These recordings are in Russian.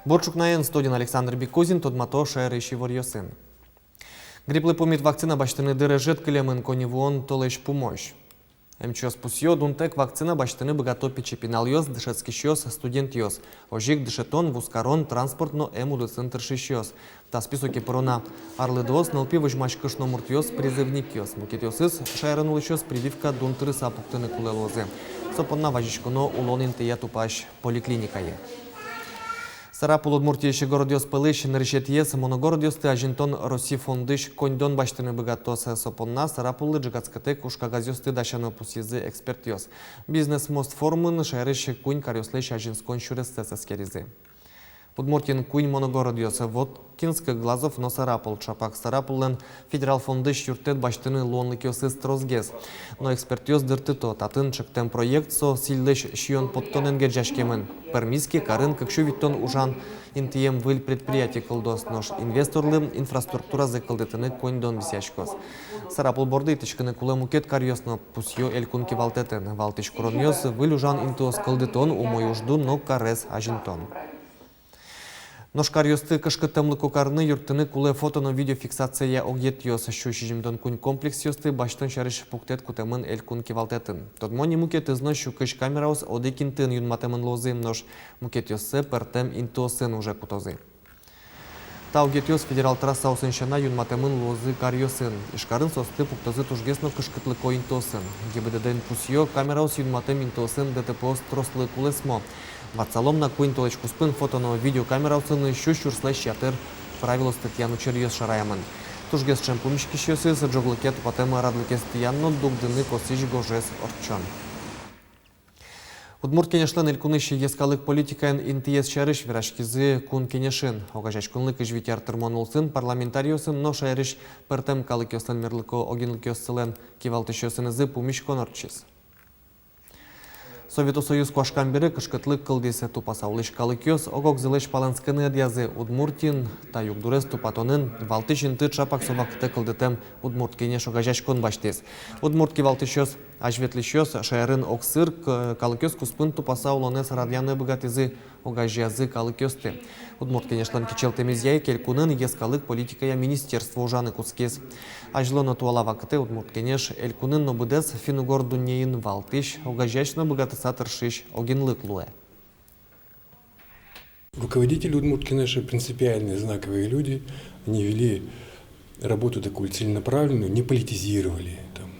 Борчук наен студен Александр Бекузин, тодмато шериши варьосин. Гриплы помит вакцина баштыны дырежет килемын коневуон толеш помощь. МЧС пусьё дунтек вакцина баштыны богато печепинал йос, дышецкий щёс, студент йос. Ожик дышетон, вускарон, транспортно, эмуды центр шищёс. Та списоки порона арлыдос, налпи вожмачкышно муртьёс, призывник йос. Мукетёсыз, шайранулы щёс, прививка дунтыры сапуктыны кулелозе. Сопонна важичкуно улонин тея тупаш поликлиникае. Сарапул Удмуртиеші городиос пылыш нарышет ес, моногородиосты ажинтон Росси фондыш коньдон баштыны богатоса сопонна Сарапулы джигацкатек ушкагазиосты дашано пусизы экспертиос. Бизнес мост формын шайрыш кунь кариослеш ажинскон шуресцеса скеризы. Удмуртин кунь моногородиос Воткинск глазов но Сарапул чапак Сарапулен федерал фондыш юртет баштыны луонлыкиосы строзгез. Но экспертиос дыртыто татын чыктен проект со сильдыш шион подтоненге джашкемен. Пермиски карын кыкшу виттон ужан интием выль предприятий кылдос нож инвесторлы инфраструктура закылдытыны коньдон висяшкос. Сарапул борды тышкыны кулы мукет карьосно пусьё элькунки валтетен. Валтыш куроньос выль ужан интуос кылдытон умой ужду но карес ажинтон. Ношкарьосты кышкытымлы кокарны юртыны кулы фотоно видеофиксация огет йос шушижимдон кунь комплекс йосты баштон шарыш пуктет кутемын элькунки валтетын. Тодмони мукет изно шукыш камераус одекинтын юнматемын лозы нож мукет йосы пертем интуосын уже кутозы. Таугетиос федерал трасса усеншана юнматемын лозы карьосын. Ишкарын состы пуктозы тужгесно кышкытлы коинтосын. ГИБДДн пусьё камераус юнматем интосын ДТПОс трослы кулесмо. Ватсалом на куин толечку спын фотоно видеокамера усын щущур слэш ятыр правило статьяну черьёс шараямын. Тужгес чем помещки щёсы с джоглыкет потема радлыкес тиянно дугдыны косыч гожес орчон. Удмурт кенешлен илкуныщи ескалык политикаен интиес шарыш вирашкизы кун кенешин. Огажач кунлык ижвитяр тырмонулсын парламентариосын но шарыш пертем калыкёслен мерлыко огинлыкёсылен кивалтышёсынызы помещкон орчис. Совету Союз куашкан бері кышкытлык кылдесе тупасаулыш калыкёс, огок зылыш паланскыны адязы Удмуртин, та югдурес тупатонын, валтышын тыт шапак совакты кылдытем Удмурт кенеш огажашкон баштес. Удмуртки валтышёс, ажветлишёс, шайрын оксыр, калыкёс куспын тупасаулонес радьяны богатызы огажязы калыкёсты. Удмурт кенешлан кичелтемезяй келькунын ескалык политикая министерство ужаны куцкес. Ажлоно туалава кыты Удмурт кенеш элькунын нобыдес финугор дунеин валтыш, огажачно богатыса тыршиш огинлык луэ. Руководители Удмурт кенеша принципиальные, знаковые люди. Они вели работу такую целенаправленную, не политизировали, там,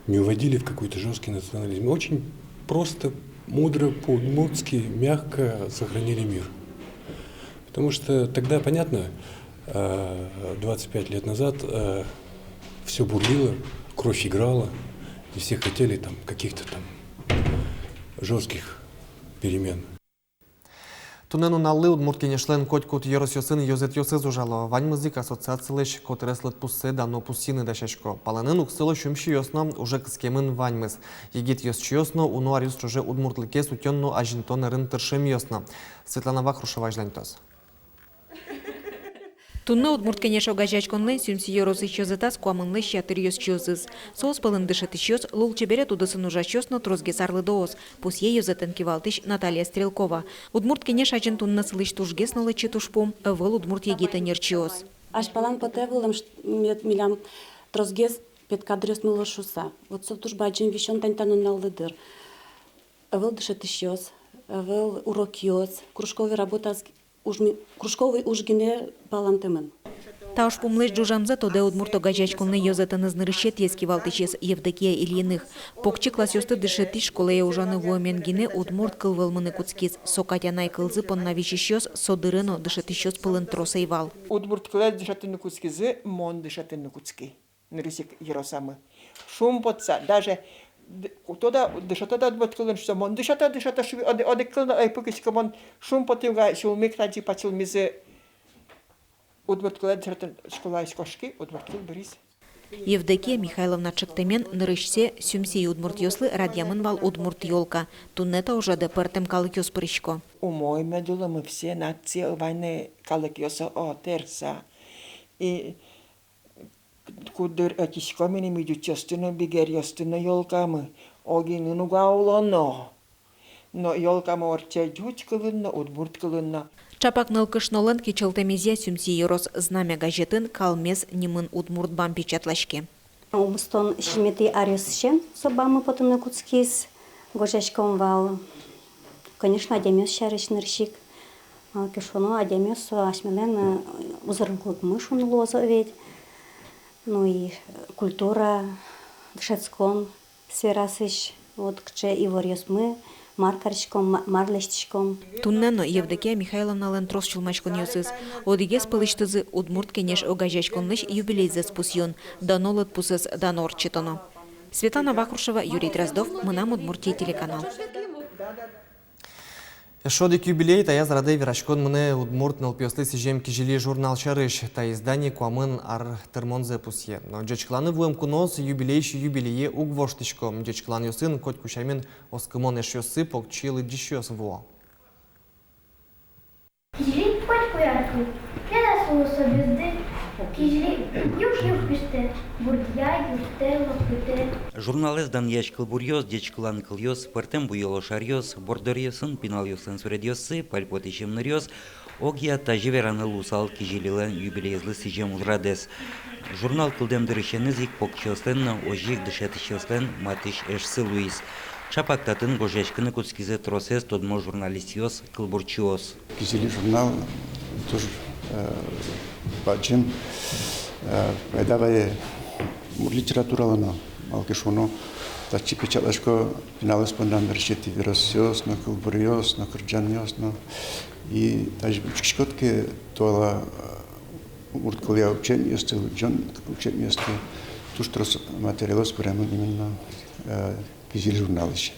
не уводили в какой-то жесткий национализм. Очень просто, мудро, по-удмуртски, мягко сохранили мир. Потому что тогда, понятно, 25 лет назад все бурлило, кровь играла, и все хотели там каких-то там жестких перемен. Тунену наллы Удмурт кенешлен котькут еросёсын йозет йосыз ужало. Вань музык ассоциациялыш котреслет пуссе дано пуссины дашашко. Паланын уксыло шумши йосно уже кыскемын ваньмыз. Егит йосчи йосно унуариус чуже удмуртлыкес утённо ажинтон рын тыршем йосно. Светлана Вахрушева жлантос. Тунны Удмурт кенеш огажачконлы сюмси йорозы чозытас куамынлы щатыр йос чозыз. Соос пылын дышыты щос лул чебере тудысын ужачосно трозге сарлы доос. Пусье йозытын кивалтыш Наталья Стрелкова. Удмурт кенеш ачын тунны сылыш тужгеснолы читушпум, выл Удмурт егита нерчиос. Аш палан потевылым милям трозгес петкадрёс мылышуса. Вот со тужба аджин вишон тантанун налдыдыр. Выл дышыты щос, выл урок йос, кружковый ужгине балантымын. Тауш пумлыш джужамза тоде Удмурт огажачконлы йозытын изнырышет ескивалтычес Евдокия Ильиных. Покчи классёсты дышети школе ужаны вуоменгине Удмурт кылвылмыны куцкиз. Сокатянай кылзы поннавичищёс содырыно дышетищёс пылын тросайвал. Удмурт кылай дышетыны куцкизы, мон дышетыны куцки. Нырысик еросамы. Шум потса, даже тода дышата Удмурт кылын, что мон дышата одекылын айпыкышка мон шум потыга шумик таджи пачылмизы Удмурт кылай дышатын школа шкошки, Удмурт кыл бирис. Евдокия Михайловна чыктемен нырышсе сюмсей Удмурт йослы радьямын вал Удмурт ёлка. Туннета уже де пертем калык йос прышко. Умой медула мы все нации войны калык йоса отерса. И кудыр атишкомини мидучостыны бигер йостыны ёлкамы. Огинуну гаулоно. но елкама орча дють кылынна, удмурт кылынна. Чапак нылкышнолын кечелтемезе сюмси ерос знамя газетын калмез нимын удмуртбам печатлашке. Умстон шимети арюсшен собамы потыны куцкис, гожачком вал. Конечно, адемес шарышнырщик. Кешоно адемес ашмелен узырынклык мышун лоза ведь. Ну и культура дшецком сферасыш. Вот кче и ворьосмы, маркарчком, марлештичком. Туннано Евдокия Михайловнален трос чулмачкон йосыз. Одигес пылыштызы удмурт кенеш огажачконныш юбилейзес пусьон. Данолыт пусыз данор читоно. Светлана Вахрушева, Юрий Дроздов, Мынам Удмуртия телеканал. Шодик юбилей та я зарадай вирашкон мне удмурт нылпёсты сижем кижили журнал чарыш та издание куамын ар термонзе пусье. Но джечкланы вуем кунос юбилейши юбилее угвоштичком. Джечклан йосын коть кушамин оскымон эшёсы покчилы дишёс во. Кижили хоть куярку, я на свою собезды. Кижили юж пиште, бурдья, южте, лопыте. Журналистдан яш кылбурьёс, дечклан кыльёс, пыртем буйоло шарьёс, бордорьёсын, пинальёсын сүредьёсы, пальпотищем нырьёс, огия таживераны лусал кижилилен юбилейзлы сижем узрадес. Журнал кылдемдырышенызик покчёстен, ожик дышетышёстен, матыш эшсы Луис. Чапактатын гожешкыны куцкизе тросес тодмо журналистьёс, кылбурчиос. Кизили журнал тоже бачим предавае литературалано алкешоно тачи печатлашко пиналес пондан решети виросиос на кылбуриос на кырджаниос на и таж чкотке тола урткалия учение стил джон учение стил туштрос материалос прямо именно кизили журналище.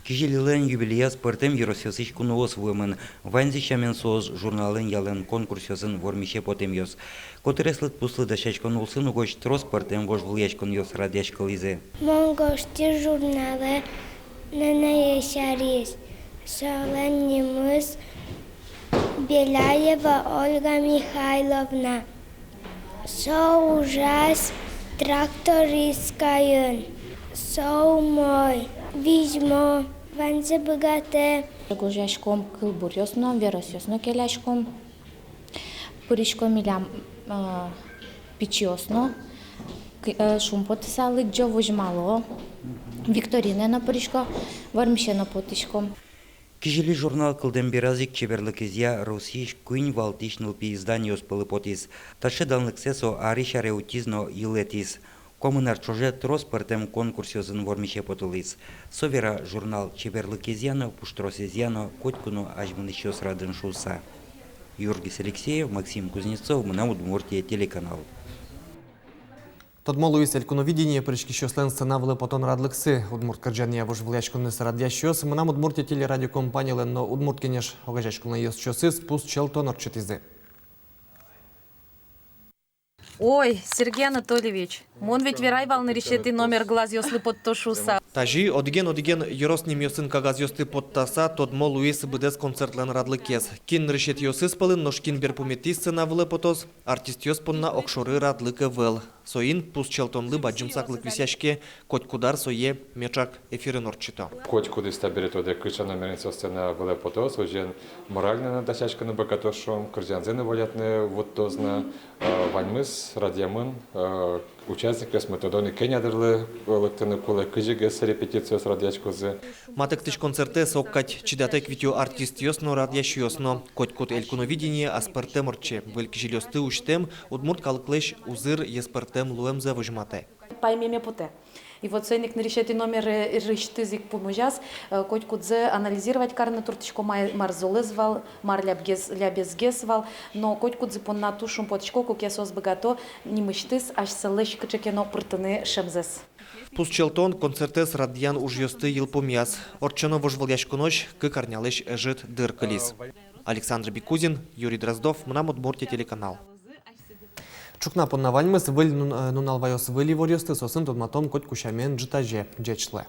Кижилилен юбилеяс пыртем еросёсыш кунуос вуемын, ванзищамен соз журнален ялен конкурсёсын вормище потемёс. Котыреслыт пуслы дашачкон улсын угоч трос пыртем вож вулячкон ёс радяшкал изе. Монгошти журналы нанаяшарис. Шален немыс Беляева Ольга Михайловна. Со ужас трактористкаын. Со мой. Вижмо. Ванзе богате. Гожашком кылбурьёсно, веросёсно келяшком. Пыришко милям пичёсно. Шумпот салык джо вожмало. Викторина на пыришко, вармише на потишком. Кижили журнал кылдембиразик чеверлыкизя Росиш куин валтиш нылпи изданиос пылыпотис. Таше далныксесо ариша реутизно илетис. Коммунар чоже трос пыртем конкурсёсын вормище потылыс. Совера журнал чеверлыкизяно, пуштросезяно, котькуно ажмынышёс радын шуса. Юргис Алексеев, Максим Кузнецов, Мынам Удмуртия телеканал. Тодмо Луис элькуновидение прички щослен сценавили потон радлыксы. Удмурт кырджания вож влячконны сарадящёс. Мынам Удмуртия телерадиокомпания ленно Удмурт кенеш огажачконны ёс чосы спус челтон орчетизе. Ой, Сергей Анатольевич, мон ведь верайвал на решетый номер глаз ёслы под тошуса. Тажи одиген ерос ним ёсын кагаз ёсты подтаса, тодмо Луис быдес концертлен радлыкес. Кин решет ёсы спалын, ношкин берпумети сцена вылы потос, артист ёспонна окшоры радлыка выл. Соин пус челтонлы баджымсаклык висяшке, коть кудар сое мечак эфирын орчито. Коть куды стабилит оде кыча номеринцо сцена вылы потос, ожен морально надачачка на богатошом, кырзянзены валятны вот тозна, ваньмыс, радиамын, участник лес методоны кенядырлы, лыктыны кулы кыжыгес репетицию с радиачкозы. Матыктыш концерте соккать чидатек видео артист ёсно радящ ёсно, коть кут элькуновидение аспартем орче, вельки жилёсты уштем, удмурт калклеш узыр еспартем луэмзе выжмате. Паймеме поте. И вот ценник на решетый номер решетызик поможас, коть кудзе анализировать карны туртичко марзолезвал, мар лябезгесвал, но коть кудзе понна тушум потичко кукесос богато, не мечтыс, аж селещ качекено пртыны шемзес. Пус челтон концертес радиян уж ёсты елпомяс. Орчано вожваляшконош кыкарнялеш эжит дыркалис. Александр Бикузин, Юрий Дроздов, Мынам Удмуртия телеканал. Чукна поннавальмыс выль нуналвайос выли ворьосты сосын тодматом коть кушамен джитаже джечле.